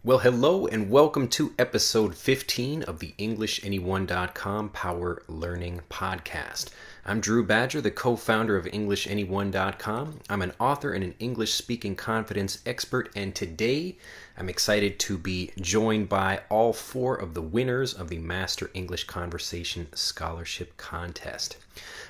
Well, hello and welcome to episode 15 of the EnglishAnyone.com Power Learning Podcast. I'm Drew Badger, the co-founder of EnglishAnyone.com. I'm an author and an English-speaking confidence expert, and today I'm excited to be joined by all four of the winners of the Master English Conversation Scholarship Contest.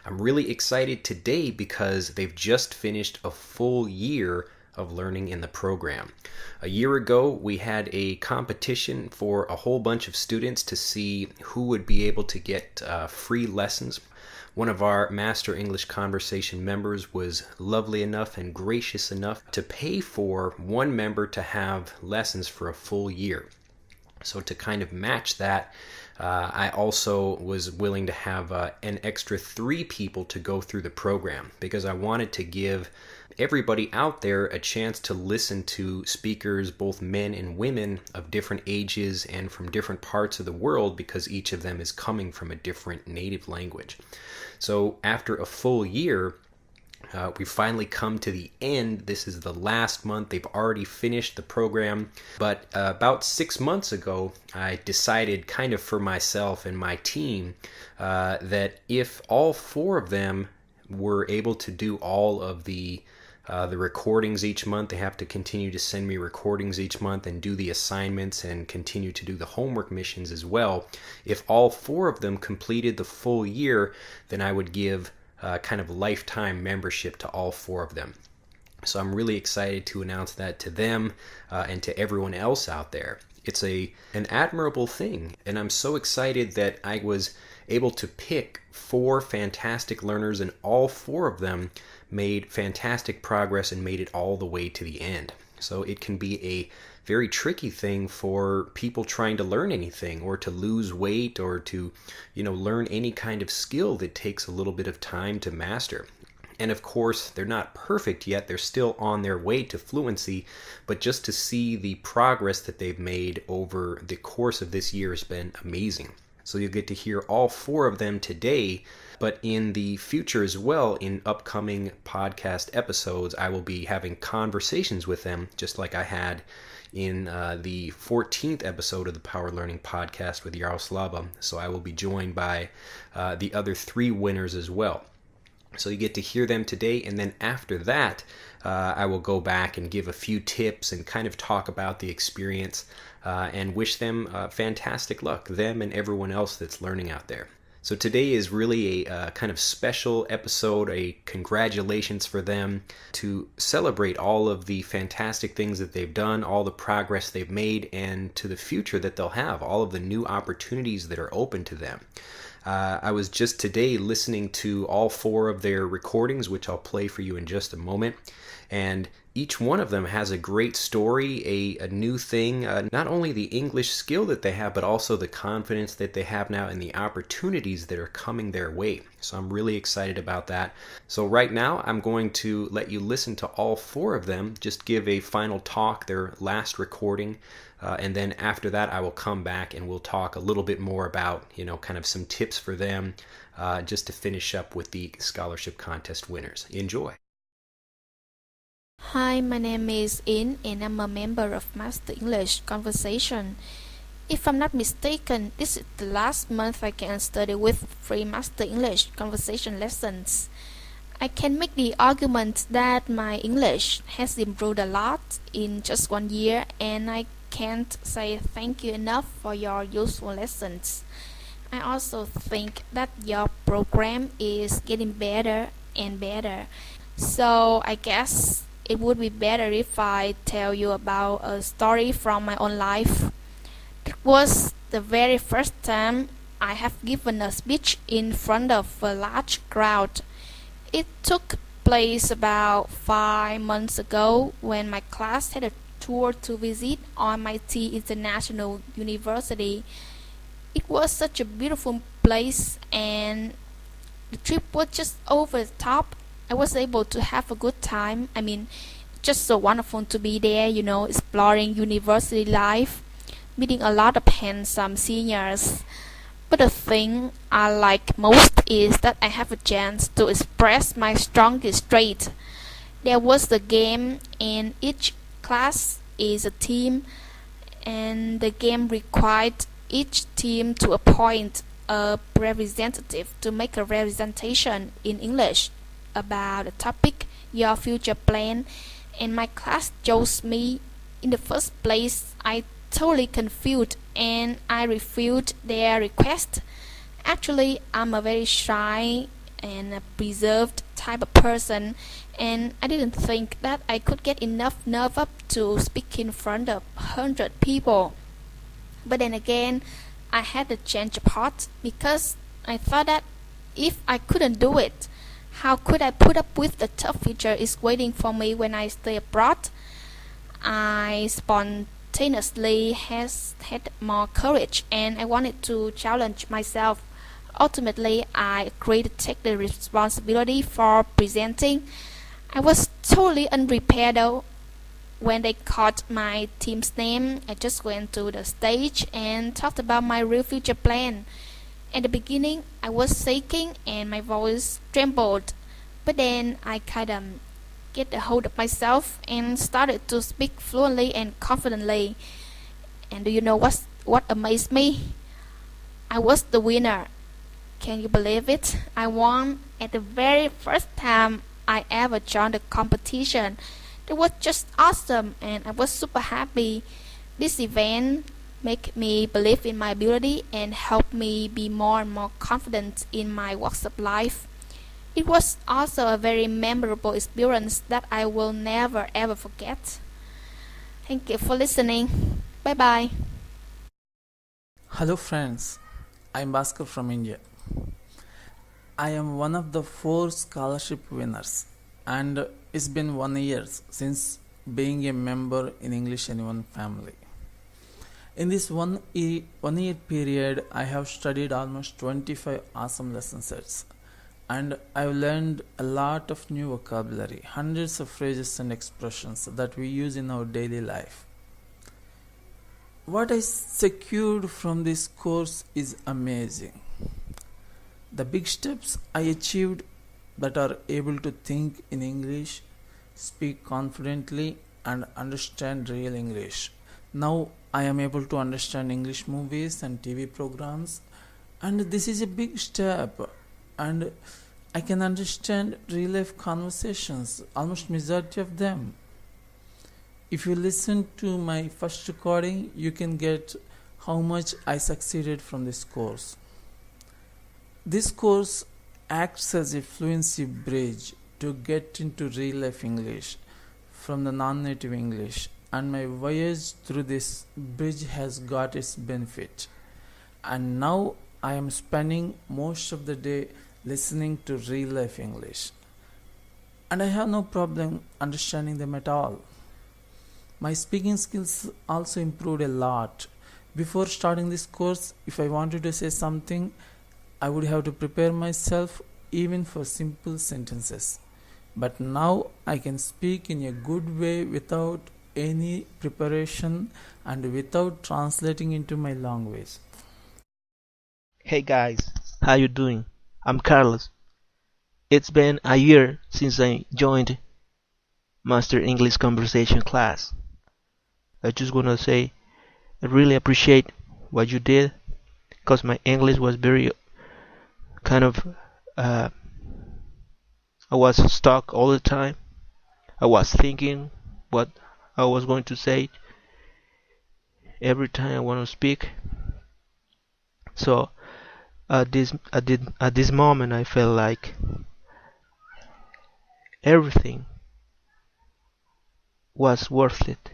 I'm really excited today because they've just finished a full year of learning in the program. A year ago, we had a competition for a whole bunch of students to see who would be able to get free lessons. One of our Master English Conversation members was lovely enough and gracious enough to pay for one member to have lessons for a full year. So to kind of match that, I also was willing to have an extra 3 people to go through the program because I wanted to give everybody out there a chance to listen to speakers, both men and women of different ages and from different parts of the world, because each of them is coming from a different native language. So after a full year, we finally come to the end. This is the last month. They've already finished the program. But about 6 months ago, I decided kind of for myself and my team that if all 4 of them were able to do all of the recordings each month, they have to continue to send me recordings each month and do the assignments and continue to do the homework missions as well. If all 4 of them completed the full year, then I would give kind of lifetime membership to all 4 of them. So I'm really excited to announce that to them and to everyone else out there. It's an admirable thing, and I'm so excited that I was able to pick 4 fantastic learners, and all 4 of them made fantastic progress and made it all the way to the end. So it can be a very tricky thing for people trying to learn anything or to lose weight or to, learn any kind of skill that takes a little bit of time to master. And of course, they're not perfect yet. They're still on their way to fluency, but just to see the progress that they've made over the course of this year has been amazing. So you'll get to hear all 4 of them today, but in the future as well, in upcoming podcast episodes, I will be having conversations with them, just like I had in the 14th episode of the Power Learning Podcast with Yaroslava. So I will be joined by the other 3 winners as well. So you get to hear them today, and then after that, I will go back and give a few tips and kind of talk about the experience and wish them fantastic luck, them and everyone else that's learning out there. So today is really a kind of special episode, a congratulations for them to celebrate all of the fantastic things that they've done, all the progress they've made, and to the future that they'll have, all of the new opportunities that are open to them. I was just today listening to all 4 of their recordings, which I'll play for you in just a moment. And each one of them has a great story, a new thing, not only the English skill that they have, but also the confidence that they have now and the opportunities that are coming their way. So I'm really excited about that. So right now, I'm going to let you listen to all 4 of them, just give a final talk, their last recording, and then after that, I will come back and we'll talk a little bit more about, kind of some tips for them, just to finish up with the scholarship contest winners. Enjoy. Hi, my name is In and I'm a member of Master English Conversation. If I'm not mistaken, this is the last month I can study with free Master English Conversation lessons. I can make the argument that my English has improved a lot in just 1 year, and I can't say thank you enough for your useful lessons. I also think that your program is getting better and better. So I guess it would be better if I tell you about a story from my own life. It was the very first time I have given a speech in front of a large crowd. It took place about 5 months ago when my class had a tour to visit MIT International University. It was such a beautiful place and the trip was just over the top. I was able to have a good time. Just so wonderful to be there, exploring university life, meeting a lot of handsome seniors. But the thing I like most is that I have a chance to express my strongest trait. There was the game, and each class is a team. and the game required each team to appoint a representative to make a representation in English about a topic, your future plan, and my class chose me. In the first place, I totally confused and I refused their request. Actually, I'm a very shy and a reserved type of person, and I didn't think that I could get enough nerve up to speak in front of 100 people. But then again, I had to change of heart because I thought that if I couldn't do it, how could I put up with the tough future is waiting for me when I stay abroad? I spontaneously had more courage and I wanted to challenge myself. Ultimately, I agreed to take the responsibility for presenting. I was totally unprepared though. When they called my team's name, I just went to the stage and talked about my real future plan. At the beginning, I was shaking and my voice trembled, but then I kind of get a hold of myself and started to speak fluently and confidently. And do you know what amazed me? I was the winner. Can you believe it? I won at the very first time I ever joined the competition. It was just awesome and I was super happy. This event made me believe in my ability and helped me be more and more confident in my walks of life. It was also a very memorable experience that I will never ever forget. Thank you for listening. Bye bye. Hello friends, I'm Bhaskar from India. I am one of the 4 scholarship winners and it's been 1 year since being a member in English Anyone family. In this one year period, I have studied almost 25 awesome lesson sets and I've learned a lot of new vocabulary, hundreds of phrases and expressions that we use in our daily life. What I secured from this course is amazing. The big steps I achieved that are able to think in English, speak confidently and understand real English. Now I am able to understand English movies and TV programs, and this is a big step, and I can understand real life conversations, almost majority of them. If you listen to my first recording, you can get how much I succeeded from this course. This course acts as a fluency bridge to get into real life English from the non-native English, and my voyage through this bridge has got its benefit. And now I am spending most of the day listening to real life English, and I have no problem understanding them at all. My speaking skills also improved a lot. Before starting this course, if I wanted to say something, I would have to prepare myself even for simple sentences. But now I can speak in a good way without any preparation and without translating into my language. Hey guys, how you doing? I'm Carlos. It's been a year since I joined Master English Conversation class. I just want to say I really appreciate what you did because my English was very kind of I was stuck all the time. I was thinking what I was going to say every time I want to speak. So at this moment I felt like everything was worth it.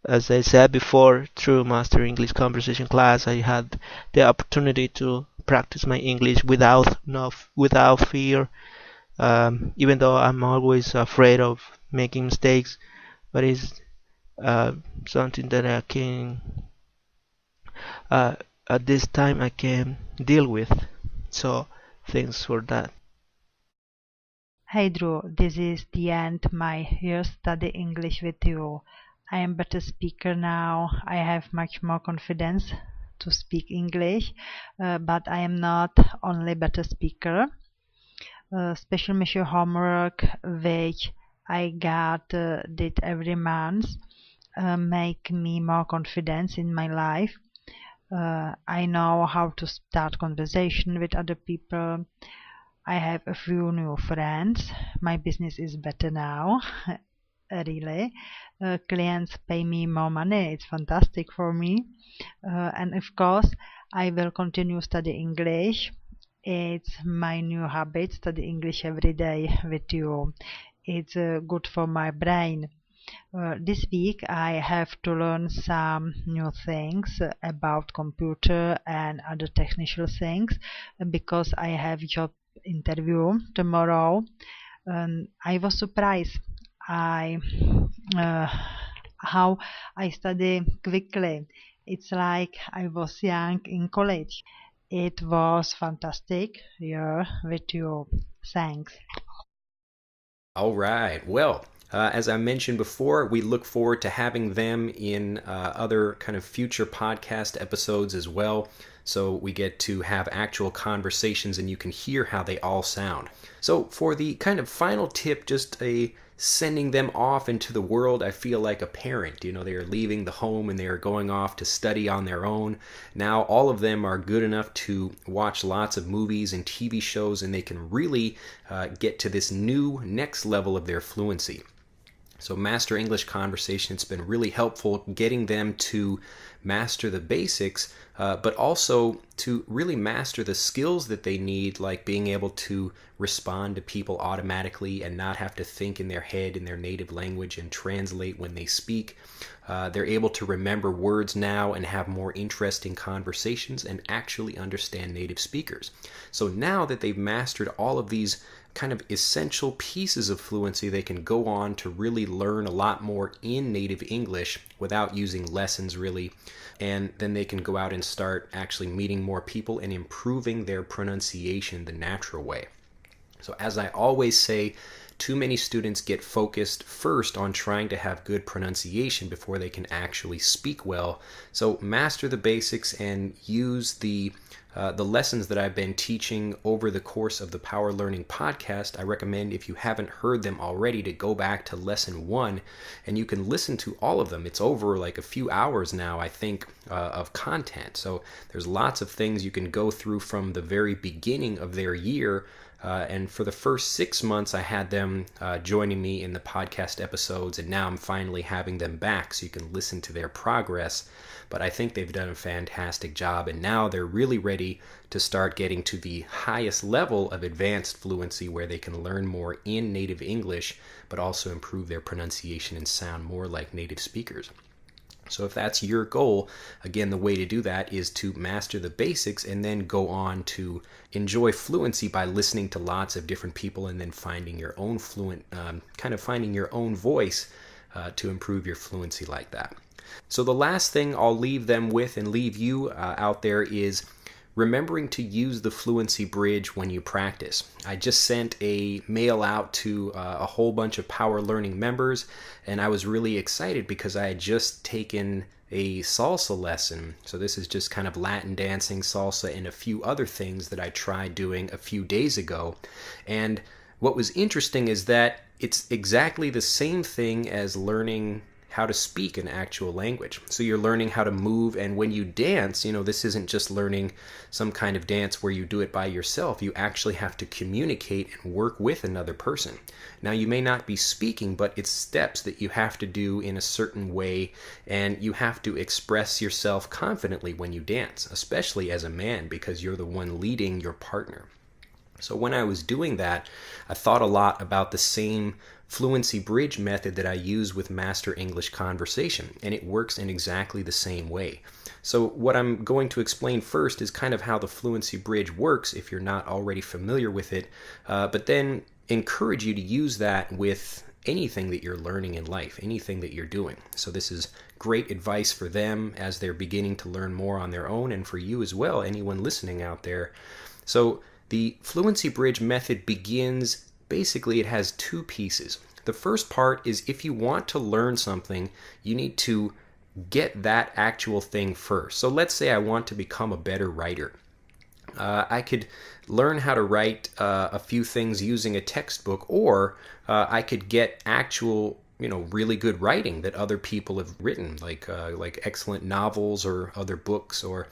As I said before, through Master English Conversation class, I had the opportunity to practice my English without fear. Even though I'm always afraid of making mistakes, but it's something that I can at this time I can deal with. So thanks for that. Hey Drew, this is the end my year study English with you. I am better speaker now. I have much more confidence to speak English, but I am not only better speaker. Special mission homework which I got did every month make me more confident in my life. I know how to start conversation with other people. I have a few new friends. My business is better now. Really. Clients pay me more money. It's fantastic for me. And of course, I will continue study English. It's my new habit, study English every day with you. It's good for my brain. This week I have to learn some new things about computer and other technical things because I have job interview tomorrow. I was surprised. I uh, how I study quickly. It's like I was young in college. It was fantastic. Yeah, with you. Thanks. All right. Well, as I mentioned before, we look forward to having them in other kind of future podcast episodes as well. So we get to have actual conversations and you can hear how they all sound. So for the kind of final tip, just a sending them off into the world, I feel like a parent. You know, they are leaving the home and they are going off to study on their own. Now all of them are good enough to watch lots of movies and TV shows, and they can really get to this new next level of their fluency. So Master English Conversation, it's been really helpful getting them to master the basics, but also to really master the skills that they need, like being able to respond to people automatically and not have to think in their head in their native language and translate when they speak. They're able to remember words now and have more interesting conversations and actually understand native speakers. So now that they've mastered all of these kind of essential pieces of fluency, they can go on to really learn a lot more in native English without using lessons really. And then they can go out and start actually meeting more people and improving their pronunciation the natural way. So as I always say, too many students get focused first on trying to have good pronunciation before they can actually speak well. So master the basics and use the lessons that I've been teaching over the course of the Power Learning podcast. I recommend, if you haven't heard them already, to go back to lesson 1 and you can listen to all of them. It's over like a few hours now, I think, of content. So there's lots of things you can go through from the very beginning of their year. And for the first 6 months, I had them joining me in the podcast episodes, and now I'm finally having them back so you can listen to their progress. But I think they've done a fantastic job, and now they're really ready to start getting to the highest level of advanced fluency where they can learn more in native English, but also improve their pronunciation and sound more like native speakers. So if that's your goal, again, the way to do that is to master the basics and then go on to enjoy fluency by listening to lots of different people and then finding your own finding your own voice to improve your fluency like that. So the last thing I'll leave them with and leave you out there is remembering to use the Fluency Bridge when you practice. I just sent a mail out to a whole bunch of Power Learning members, and I was really excited because I had just taken a salsa lesson. So this is just kind of Latin dancing, salsa, and a few other things that I tried doing a few days ago. And what was interesting is that it's exactly the same thing as learning how to speak an actual language. So you're learning how to move, and when you dance, this isn't just learning some kind of dance where you do it by yourself. You actually have to communicate and work with another person. Now, you may not be speaking, but it's steps that you have to do in a certain way, and you have to express yourself confidently when you dance, especially as a man, because you're the one leading your partner. So when I was doing that, I thought a lot about the same Fluency Bridge method that I use with Master English Conversation, and it works in exactly the same way. So what I'm going to explain first is kind of how the Fluency Bridge works if you're not already familiar with it, but then encourage you to use that with anything that you're learning in life, anything that you're doing. So this is great advice for them as they're beginning to learn more on their own, and for you as well, anyone listening out there. So the Fluency Bridge method begins, basically it has two pieces. The first part is if you want to learn something, you need to get that actual thing first. So let's say I want to become a better writer. I could learn how to write a few things using a textbook, or I could get actual really good writing that other people have written, like excellent novels or other books or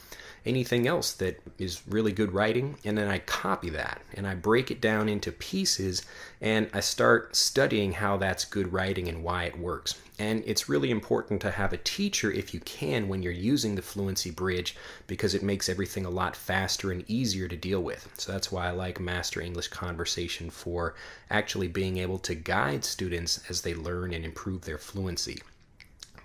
anything else that is really good writing, and then I copy that and I break it down into pieces and I start studying how that's good writing and why it works. And it's really important to have a teacher if you can when you're using the Fluency Bridge, because it makes everything a lot faster and easier to deal with. So that's why I like Master English Conversation, for actually being able to guide students as they learn and improve their fluency.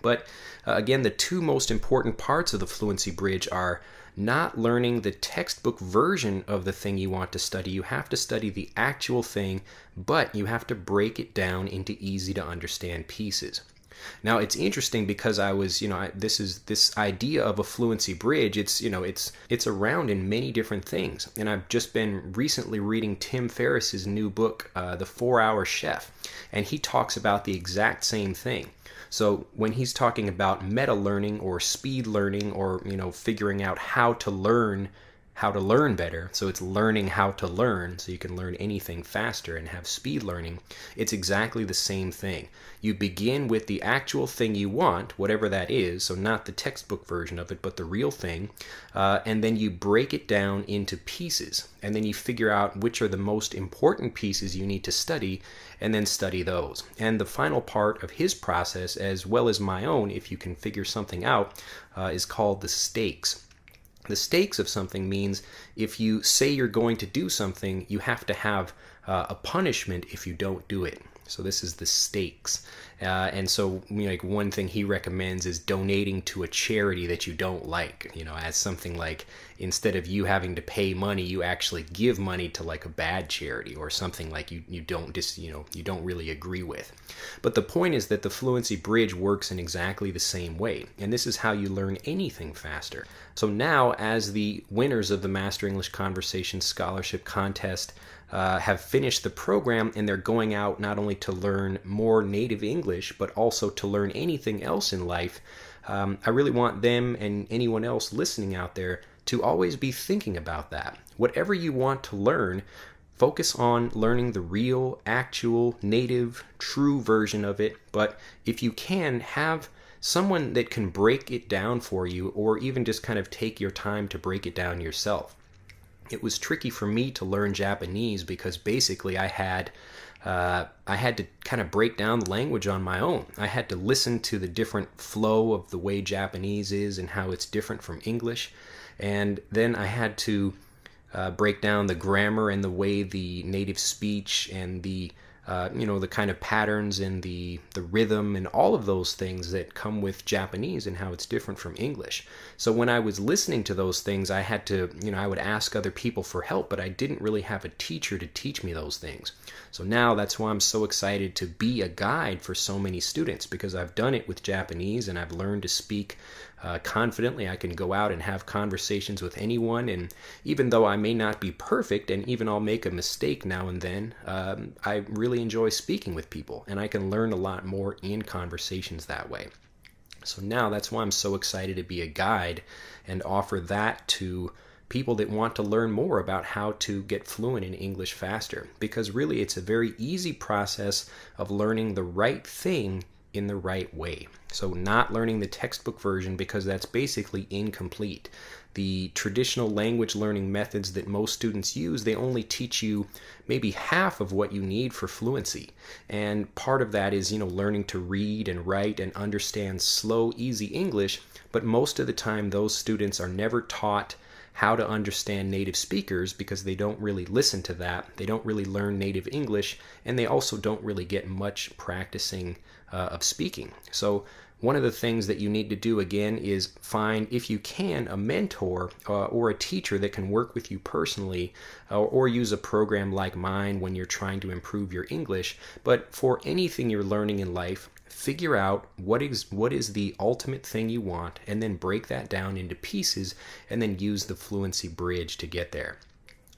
But again, the two most important parts of the Fluency Bridge are not learning the textbook version of the thing you want to study. You have to study the actual thing, but you have to break it down into easy to understand pieces. Now, it's interesting because I was, this idea of a Fluency Bridge, it's around in many different things. And I've just been recently reading Tim Ferriss's new book, The 4-Hour Chef, and he talks about the exact same thing. So when he's talking about meta learning or speed learning, or figuring out how to learn better, so it's learning how to learn so you can learn anything faster and have speed learning, it's exactly the same thing. You begin with the actual thing you want, whatever that is, so not the textbook version of it, but the real thing, and then you break it down into pieces, and then you figure out which are the most important pieces you need to study, and then study those. And the final part of his process, as well as my own, if you can figure something out, is called the stakes. The stakes of something means if you say you're going to do something, you have to have a punishment if you don't do it. So this is the stakes. And so one thing he recommends is donating to a charity that you don't like, as something like, instead of you having to pay money, you actually give money to like a bad charity or something like you don't really agree with. But the point is that the Fluency Bridge works in exactly the same way, and this is how you learn anything faster. So now, as the winners of the Master English Conversation Scholarship Contest have finished the program, and they're going out not only to learn more native English, but also to learn anything else in life, I really want them and anyone else listening out there to always be thinking about that. Whatever you want to learn, focus on learning the real, actual, native, true version of it. But if you can, have someone that can break it down for you, or even just kind of take your time to break it down yourself. It was tricky for me to learn Japanese because basically I had to kind of break down the language on my own. I had to listen to the different flow of the way Japanese is and how it's different from English. And then I had to break down the grammar and the way the native speech and the kind of patterns and the rhythm and all of those things that come with Japanese and how it's different from English. So when I was listening to those things, I had to, I would ask other people for help, but I didn't really have a teacher to teach me those things. So now that's why I'm so excited to be a guide for so many students, because I've done it with Japanese and I've learned to speak confidently. I can go out and have conversations with anyone, and even though I may not be perfect, and even I'll make a mistake now and then, I really enjoy speaking with people, and I can learn a lot more in conversations that way. So now that's why I'm so excited to be a guide and offer that to people that want to learn more about how to get fluent in English faster, because really it's a very easy process of learning the right thing in the right way. So not learning the textbook version, because that's basically incomplete. The traditional language learning methods that most students use, they only teach you maybe half of what you need for fluency. And part of that is, learning to read and write and understand slow, easy English. But most of the time, those students are never taught how to understand native speakers, because they don't really listen to that. They don't really learn native English, and they also don't really get much practicing of speaking. So one of the things that you need to do, again, is find, if you can, a mentor or a teacher that can work with you personally, or use a program like mine when you're trying to improve your English. But for anything you're learning in life, figure out what is the ultimate thing you want, and then break that down into pieces, and then use the Fluency Bridge to get there.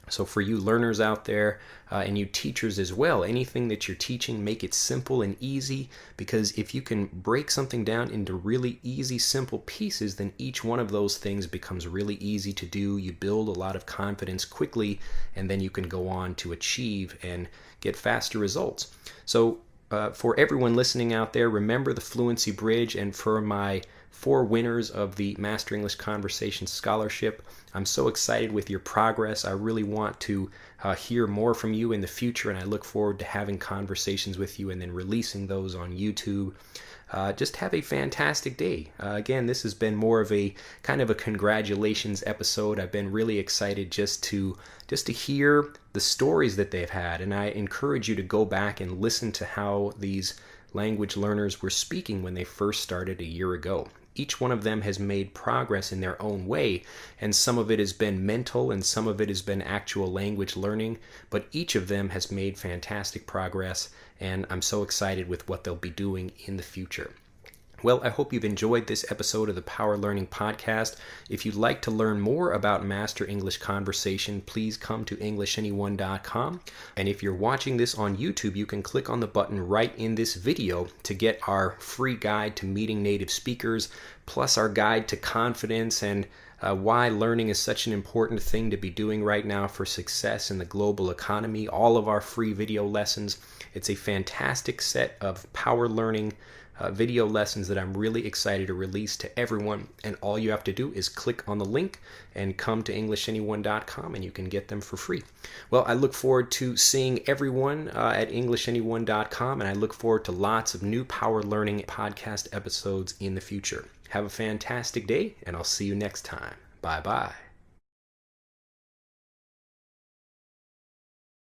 So for you learners out there, and you teachers as well, anything that you're teaching, make it simple and easy, because if you can break something down into really easy, simple pieces, then each one of those things becomes really easy to do. You build a lot of confidence quickly, and then you can go on to achieve and get faster results. So for everyone listening out there, remember the Fluency Bridge, and for my 4 winners of the Master English Conversation Scholarship, I'm so excited with your progress. I really want to hear more from you in the future, and I look forward to having conversations with you and then releasing those on YouTube. Just have a fantastic day. Again, this has been more of a kind of a congratulations episode. I've been really excited just to hear the stories that they've had, and I encourage you to go back and listen to how these language learners were speaking when they first started a year ago. Each one of them has made progress in their own way, and some of it has been mental and some of it has been actual language learning, but each of them has made fantastic progress, and I'm so excited with what they'll be doing in the future. Well, I hope you've enjoyed this episode of the Power Learning Podcast. If you'd like to learn more about Master English Conversation, please come to EnglishAnyone.com. And if you're watching this on YouTube, you can click on the button right in this video to get our free guide to meeting native speakers, plus our guide to confidence and why learning is such an important thing to be doing right now for success in the global economy. All of our free video lessons. It's a fantastic set of power learning video lessons that I'm really excited to release to everyone, and all you have to do is click on the link and come to EnglishAnyone.com and you can get them for free. Well, I look forward to seeing everyone at EnglishAnyone.com, and I look forward to lots of new Power Learning podcast episodes in the future. Have a fantastic day, and I'll see you next time. Bye-bye.